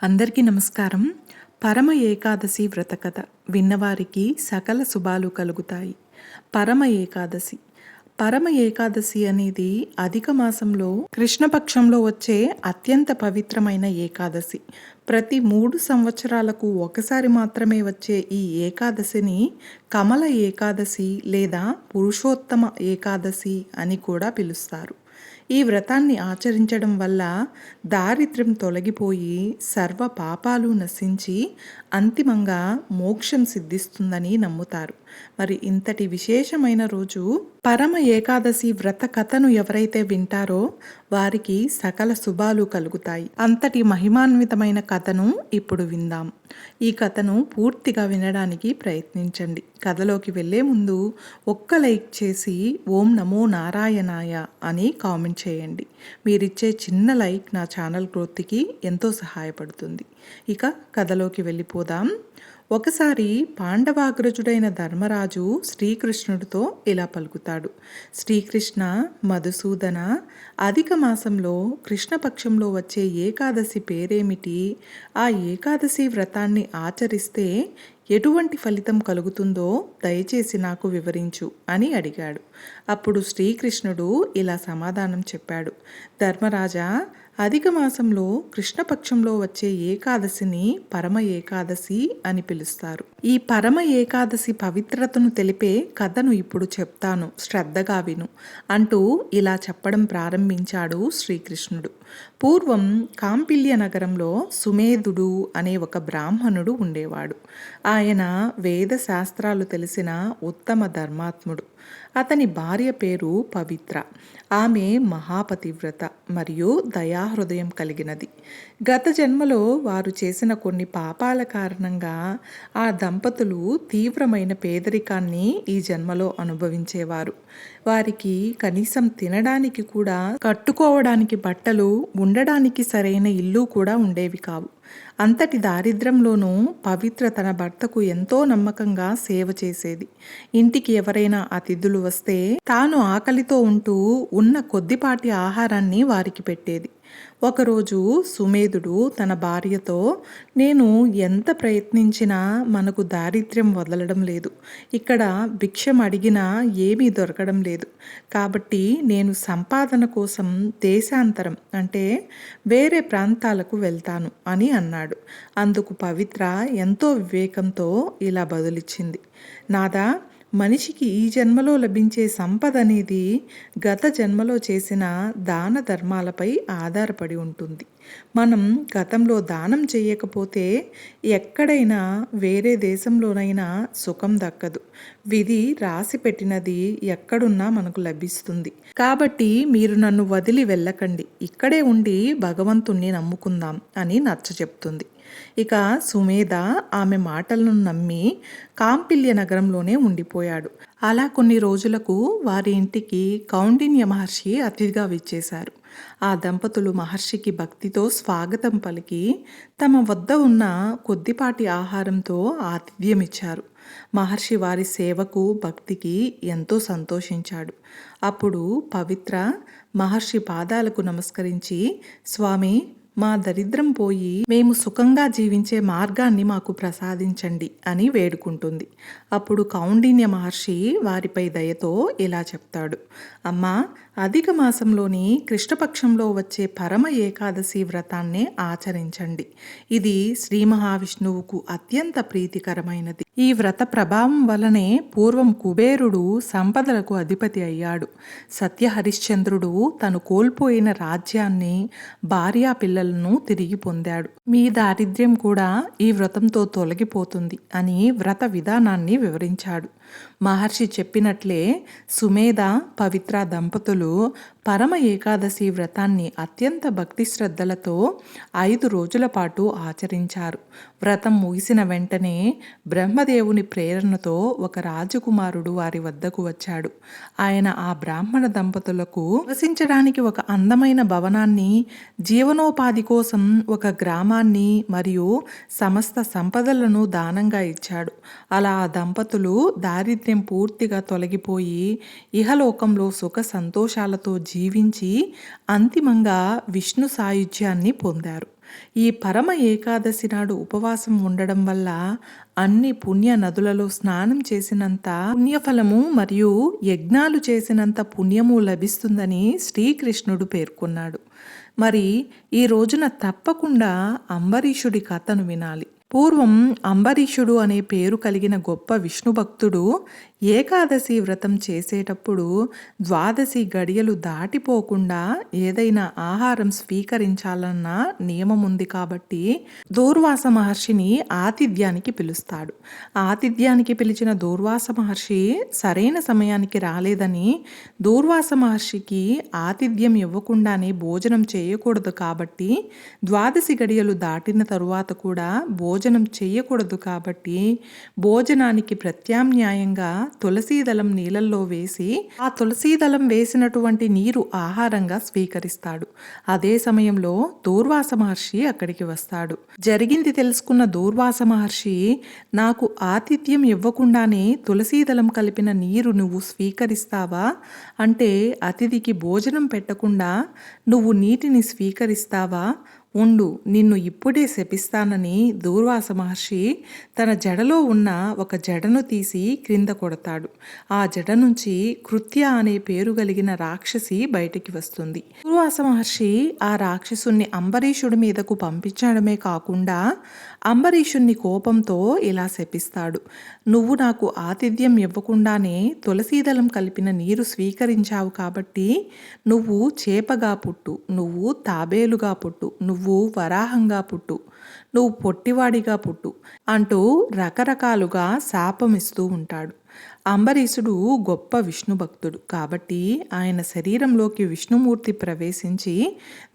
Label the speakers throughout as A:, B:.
A: అందరికీ నమస్కారం. పరమ ఏకాదశి వ్రత కథ విన్నవారికి సకల శుభాలు కలుగుతాయి. పరమ ఏకాదశి పరమ ఏకాదశి అనేది అధిక మాసంలో కృష్ణపక్షంలో వచ్చే అత్యంత పవిత్రమైన ఏకాదశి. ప్రతి 3 సంవత్సరాలకు ఒకసారి మాత్రమే వచ్చే ఈ ఏకాదశిని కమల ఏకాదశి లేదా పురుషోత్తమ ఏకాదశి అని కూడా పిలుస్తారు. ఈ వ్రతాన్ని ఆచరించడం వల్ల దారిద్ర్యం తొలగిపోయి సర్వ పాపాలు నశించి అంతిమంగా మోక్షం సిద్ధిస్తుందని నమ్ముతారు. మరి ఇంతటి విశేషమైన రోజు పరమ ఏకాదశి వ్రత కథను ఎవరైతే వింటారో వారికి సకల శుభాలు కలుగుతాయి. అంతటి మహిమాన్వితమైన కథను ఇప్పుడు విందాం. ఈ కథను పూర్తిగా వినడానికి ప్రయత్నించండి. కథలోకి వెళ్ళే ముందు ఒక్క లైక్ చేసి ఓం నమో నారాయణాయ అని కామెంట్ చేయండి. మీరిచ్చే చిన్న లైక్ నా ఛానల్ గ్రోత్కి ఎంతో సహాయపడుతుంది. ఇక కథలోకి వెళ్ళిపోదాం. ఒకసారి పాండవాగ్రజుడైన ధర్మరాజు శ్రీకృష్ణుడితో ఇలా పలుకుతాడు. శ్రీకృష్ణ, మధుసూదన, అధిక మాసంలో కృష్ణపక్షంలో వచ్చే ఏకాదశి పేరేమిటి? ఆ ఏకాదశి వ్రతాన్ని ఆచరిస్తే ఎటువంటి ఫలితం కలుగుతుందో దయచేసి నాకు వివరించు అని అడిగాడు. అప్పుడు శ్రీకృష్ణుడు ఇలా సమాధానం చెప్పాడు. ధర్మరాజా, అధిక మాసంలో కృష్ణపక్షంలో వచ్చే ఏకాదశిని పరమ ఏకాదశి అని పిలుస్తారు. ఈ పరమ ఏకాదశి పవిత్రతను తెలిపే కథను ఇప్పుడు చెప్తాను, శ్రద్ధగా విను అంటూ ఇలా చెప్పడం ప్రారంభించాడు శ్రీకృష్ణుడు. పూర్వం కాంపిల్య నగరంలో సుమేధుడు అనే ఒక బ్రాహ్మణుడు ఉండేవాడు. ఆయన వేద శాస్త్రాలు తెలిసిన ఉత్తమ ధర్మాత్ముడు. అతని భార్య పేరు పవిత్ర. ఆమె మహాపతివ్రత మరియు దయాహృదయం కలిగినది. గత జన్మలో వారు చేసిన కొన్ని పాపాల కారణంగా ఆ దంపతులు తీవ్రమైన పేదరికాన్ని ఈ జన్మలో అనుభవించేవారు. వారికి కనీసం తినడానికి కూడా, కట్టుకోవడానికి బట్టలు, ఉండడానికి సరైన ఇల్లు కూడా ఉండేవి కావు. అంతటి దారిద్ర్యంలోనూ పవిత్ర తన భర్తకు ఎంతో నమ్మకంగా సేవ చేసేది. ఇంటికి ఎవరైనా అతిథులు వస్తే తాను ఆకలితో ఉంటూ ఉన్న కొద్దిపాటి ఆహారాన్ని వారికి పెట్టేది. ఒకరోజు సుమేధుడు తన భార్యతో, నేను ఎంత ప్రయత్నించినా మనకు దారిద్ర్యం వదలడం లేదు. ఇక్కడ భిక్షం అడిగినా ఏమీ దొరకడం లేదు. కాబట్టి నేను సంపాదన కోసం దేశాంతరం అంటే వేరే ప్రాంతాలకు వెళ్తాను అని అన్నాడు. అందుకు పవిత్ర ఎంతో వివేకంతో ఇలా బదులిచ్చింది. నాదా, మనిషికి ఈ జన్మలో లభించే సంపద అనేది గత జన్మలో చేసిన దాన ధర్మాలపై ఆధారపడి ఉంటుంది. మనం గతంలో దానం చేయకపోతే ఎక్కడైనా వేరే దేశంలోనైనా సుఖం దక్కదు. విధి రాసి పెట్టినది ఎక్కడున్నా మనకు లభిస్తుంది. కాబట్టి మీరు నన్ను వదిలి వెళ్ళకండి, ఇక్కడే ఉండి భగవంతుణ్ణి నమ్ముకుందాం అని నచ్చచెప్తుంది. ఇక సుమేధ ఆమె మాటలను నమ్మి కాంపిల్య నగరంలోనే ఉండిపోయాడు. అలా కొన్ని రోజులకు వారి ఇంటికి కౌండిన్య మహర్షి అతిథిగా విచ్చేశారు. ఆ దంపతులు మహర్షికి భక్తితో స్వాగతం పలికి తమ వద్ద ఉన్న కొద్దిపాటి ఆహారంతో ఆతిథ్యమిచ్చారు. మహర్షి వారి సేవకు, భక్తికి ఎంతో సంతోషించాడు. అప్పుడు పవిత్ర మహర్షి పాదాలకు నమస్కరించి, స్వామి, మా దరిద్రం పోయి మేము సుఖంగా జీవించే మార్గాన్ని మాకు ప్రసాదించండి అని వేడుకుంటుంది. అప్పుడు కౌండిన్య మహర్షి వారిపై దయతో ఇలా చెప్తాడు. అమ్మా, అధిక మాసంలోని కృష్ణపక్షంలో వచ్చే పరమ ఏకాదశి వ్రతాన్నే ఆచరించండి. ఇది శ్రీ మహావిష్ణువుకు అత్యంత ప్రీతికరమైనది. ఈ వ్రత ప్రభావం వలనే పూర్వం కుబేరుడు సంపదలకు అధిపతి అయ్యాడు. సత్యహరిశ్చంద్రుడు తను కోల్పోయిన రాజ్యాన్ని, భార్యా పిల్లలను తిరిగి పొందాడు. మీ దారిద్ర్యం కూడా ఈ వ్రతంతో తొలగిపోతుంది అని వ్రత విధానాన్ని వివరించాడు. మహర్షి చెప్పినట్లే సుమేధ, పవిత్ర దంపతులు పరమ ఏకాదశి వ్రతాన్ని అత్యంత భక్తి శ్రద్ధలతో 5 రోజుల పాటు ఆచరించారు. వ్రతం ముగిసిన వెంటనే బ్రహ్మదేవుని ప్రేరణతో ఒక రాజకుమారుడు వారి వద్దకు వచ్చాడు. ఆయన ఆ బ్రాహ్మణ దంపతులకు నివసించడానికి ఒక అందమైన భవనాన్ని, జీవనోపాధి కోసం ఒక గ్రామాన్ని మరియు సమస్త సంపదలను దానంగా ఇచ్చాడు. అలా ఆ దంపతులు దారిద్ర్యం పూర్తిగా తొలగిపోయి ఇహలోకంలో సుఖ సంతోషాలతో జీవించి అంతిమంగా విష్ణు సాయుధ్యాన్ని పొందారు. ఈ పరమ ఏకాదశి నాడు ఉపవాసం ఉండడం వల్ల అన్ని పుణ్య నదులలో స్నానం చేసినంత పుణ్యఫలము మరియు యజ్ఞాలు చేసినంత పుణ్యము లభిస్తుందని శ్రీకృష్ణుడు పేర్కొన్నాడు. మరి ఈ రోజున తప్పకుండా అంబరీషుడి కథను వినాలి. పూర్వం అంబరీషుడు అనే పేరు కలిగిన గొప్ప విష్ణు భక్తుడు ఏకాదశి వ్రతం చేసేటప్పుడు ద్వాదశి గడియలు దాటిపోకుండా ఏదైనా ఆహారం స్వీకరించాలన్న నియమం ఉంది కాబట్టి దూర్వాస మహర్షిని ఆతిథ్యానికి పిలుస్తాడు. ఆతిథ్యానికి పిలిచిన దూర్వాస మహర్షి సరైన సమయానికి రాలేదని దూర్వాస మహర్షికి ఆతిథ్యం ఇవ్వకుండానే భోజనం చేయకూడదు కాబట్టి ద్వాదశి గడియలు దాటిన తరువాత కూడా భోజనం చేయకూడదు కాబట్టి భోజనానికి ప్రత్యామ్నాయంగా తులసీదళం నీళ్ళల్లో వేసి ఆ తులసీదళం వేసినటువంటి నీరు ఆహారంగా స్వీకరిస్తాడు. అదే సమయంలో దూర్వాస మహర్షి అక్కడికి వస్తాడు. జరిగింది తెలుసుకున్న దూర్వాస మహర్షి, నాకు ఆతిథ్యం ఇవ్వకుండానే తులసీదళం కలిపిన నీరు నువ్వు స్వీకరిస్తావా? అంటే అతిథికి భోజనం పెట్టకుండా నువ్వు నీటిని స్వీకరిస్తావా? ఉండు, నిన్ను ఇప్పుడే శపిస్తానని దూర్వాస మహర్షి తన జడలో ఉన్న ఒక జడను తీసి క్రింద కొడతాడు. ఆ జడ నుంచి కృత్య అనే పేరు కలిగిన రాక్షసి బయటికి వస్తుంది. దూర్వాస మహర్షి ఆ రాక్షసుని అంబరీషుడి మీదకు పంపించడమే కాకుండా అంబరీషుణ్ణి కోపంతో ఇలా శపిస్తాడు, నువ్వు నాకు ఆతిథ్యం ఇవ్వకుండానే తులసీదళం కలిపిన నీరు స్వీకరించావు కాబట్టి నువ్వు చేపగా పుట్టు, నువ్వు తాబేలుగా పుట్టు, నువ్వు వరాహంగా పుట్టు, నువ్వు పొట్టివాడిగా పుట్టు అంటూ రకరకాలుగా శాపమిస్తూ ఉంటాడు. అంబరీషుడు గొప్ప విష్ణు భక్తుడు కాబట్టి ఆయన శరీరంలోకి విష్ణుమూర్తి ప్రవేశించి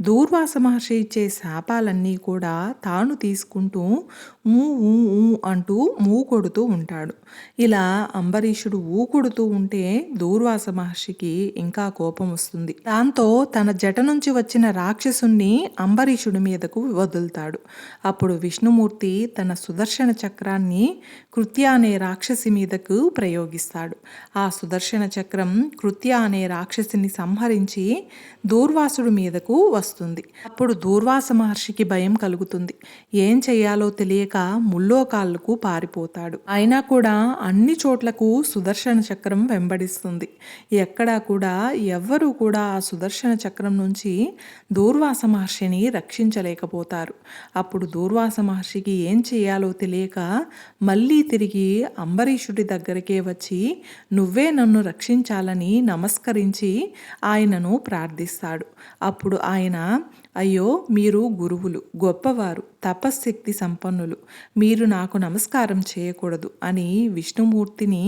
A: దూర్వాస మహర్షి ఇచ్చే శాపాలన్నీ కూడా తాను తీసుకుంటూ ఊ ఊ ఊ అంటూ కొడుతూ ఉంటాడు. ఇలా అంబరీషుడు కొడుతూ ఉంటే దూర్వాస మహర్షికి ఇంకా కోపం వస్తుంది. దాంతో తన జట నుంచి వచ్చిన రాక్షసుణ్ణి అంబరీషుడి మీదకు వదులుతాడు. అప్పుడు విష్ణుమూర్తి తన సుదర్శన చక్రాన్ని కృత్య అనే రాక్షసి మీదకు ప్రయోగిస్తాడు. ఆ సుదర్శన చక్రం కృత్య అనే రాక్షసిని సంహరించి దూర్వాసుడి మీదకు వస్తుంది. అప్పుడు దూర్వాస మహర్షికి భయం కలుగుతుంది. ఏం చెయ్యాలో తెలియక ముల్లోకాలకు పారిపోతాడు. అయినా కూడా అన్ని చోట్లకు సుదర్శన చక్రం వెంబడిస్తుంది. ఎక్కడా కూడా ఎవ్వరూ కూడా ఆ సుదర్శన చక్రం నుంచి దూర్వాస మహర్షిని రక్షించలేకపోతారు. అప్పుడు దూర్వాస మహర్షికి ఏం చేయాలో తెలియక మళ్ళీ తిరిగి అంబరీషుడి దగ్గరికే వచ్చి నువ్వే నన్ను రక్షించాలని నమస్కరించి ఆయనను ప్రార్థిస్తాడు. అప్పుడు ఆయన, అయ్యో, మీరు గురువులు, గొప్పవారు, తపశ్శక్తి సంపన్నులు, మీరు నాకు నమస్కారం చేయకూడదు అని విష్ణుమూర్తిని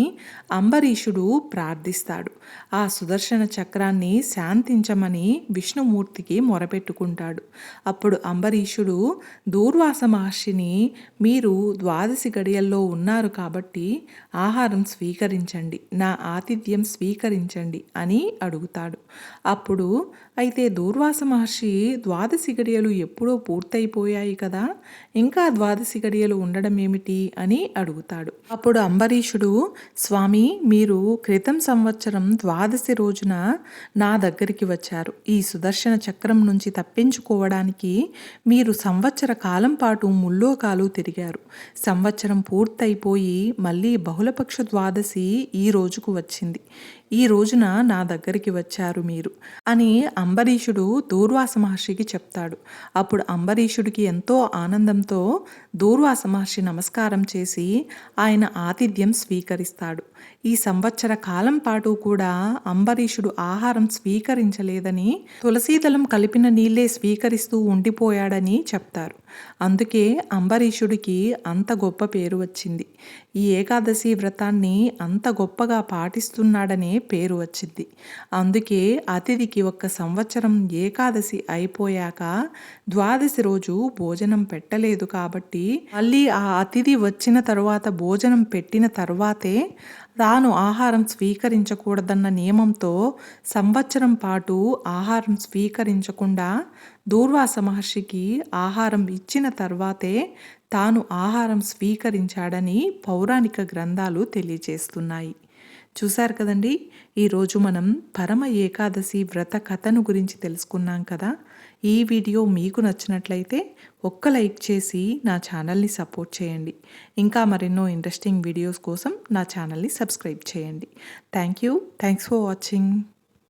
A: అంబరీషుడు ప్రార్థిస్తాడు. ఆ సుదర్శన చక్రాన్ని శాంతించమని విష్ణుమూర్తికి మొరపెట్టుకుంటాడు. అప్పుడు అంబరీషుడు దూర్వాస మహర్షిని, మీరు ద్వాదశి గడియల్లో ఉన్నారు కాబట్టి ఆహారం స్వీకరించండి, నా ఆతిథ్యం స్వీకరించండి అని అడుగుతాడు. అప్పుడు అయితే దూర్వాస మహర్షి ద్వాదశి గడియలు ఎప్పుడో పూర్తయిపోయాయి కదా, ఇంకా ద్వాదశి గడియలు ఉండడం ఏమిటి అని అడుగుతాడు. అప్పుడు అంబరీషుడు, స్వామి, మీరు క్రితం సంవత్సరం ద్వాదశి రోజున నా దగ్గరికి వచ్చారు. ఈ సుదర్శన చక్రం నుంచి తప్పించుకోవడానికి మీరు సంవత్సర కాలం పాటు ముల్లోకాలు తిరిగారు. సంవత్సరం పూర్తయిపోయి మళ్ళీ బహుళపక్ష ద్వాదశి ఈ రోజుకు వచ్చింది. ఈ రోజున నా దగ్గరికి వచ్చారు మీరు అని అంబరీషుడు దూర్వాస మహర్షికి చెప్తాడు. అప్పుడు అంబరీషుడికి ఎంతో ఆనందంతో దూర్వాస మహర్షి నమస్కారం చేసి ఆయన ఆతిథ్యం స్వీకరిస్తాడు. ఈ సంవత్సర కాలం పాటు కూడా అంబరీషుడు ఆహారం స్వీకరించలేదని, తులసీదళం కలిపిన నీళ్ళే స్వీకరిస్తూ ఉండిపోయాడని చెప్తారు. అందుకే అంబరీషుడికి అంత గొప్ప పేరు వచ్చింది. ఈ ఏకాదశి వ్రతాన్ని అంత గొప్పగా పాటిస్తున్నాడనే పేరు వచ్చింది. అందుకే అతిథికి ఒక్క సంవత్సరం ఏకాదశి అయిపోయాక ద్వాదశి రోజు భోజనం పెట్టలేదు కాబట్టి మళ్ళీ ఆ అతిథి వచ్చిన తరువాత భోజనం పెట్టిన తర్వాతే తాను ఆహారం స్వీకరించకూడదన్న నియమంతో సంవత్సరం పాటు ఆహారం స్వీకరించకుండా దూర్వాస మహర్షికి ఆహారం ఇచ్చిన తర్వాతే తాను ఆహారం స్వీకరించాడని పౌరాణిక గ్రంథాలు తెలియజేస్తున్నాయి. చూశారు కదండి, ఈరోజు మనం పరమ ఏకాదశి వ్రత కథను గురించి తెలుసుకున్నాం కదా. ఈ వీడియో మీకు నచ్చినట్లయితే ఒక్క లైక్ చేసి నా ఛానల్ని సపోర్ట్ చేయండి. ఇంకా మరెన్నో ఇంట్రెస్టింగ్ వీడియోస్ కోసం నా ఛానల్ని సబ్స్క్రైబ్ చేయండి. Thanks for watching.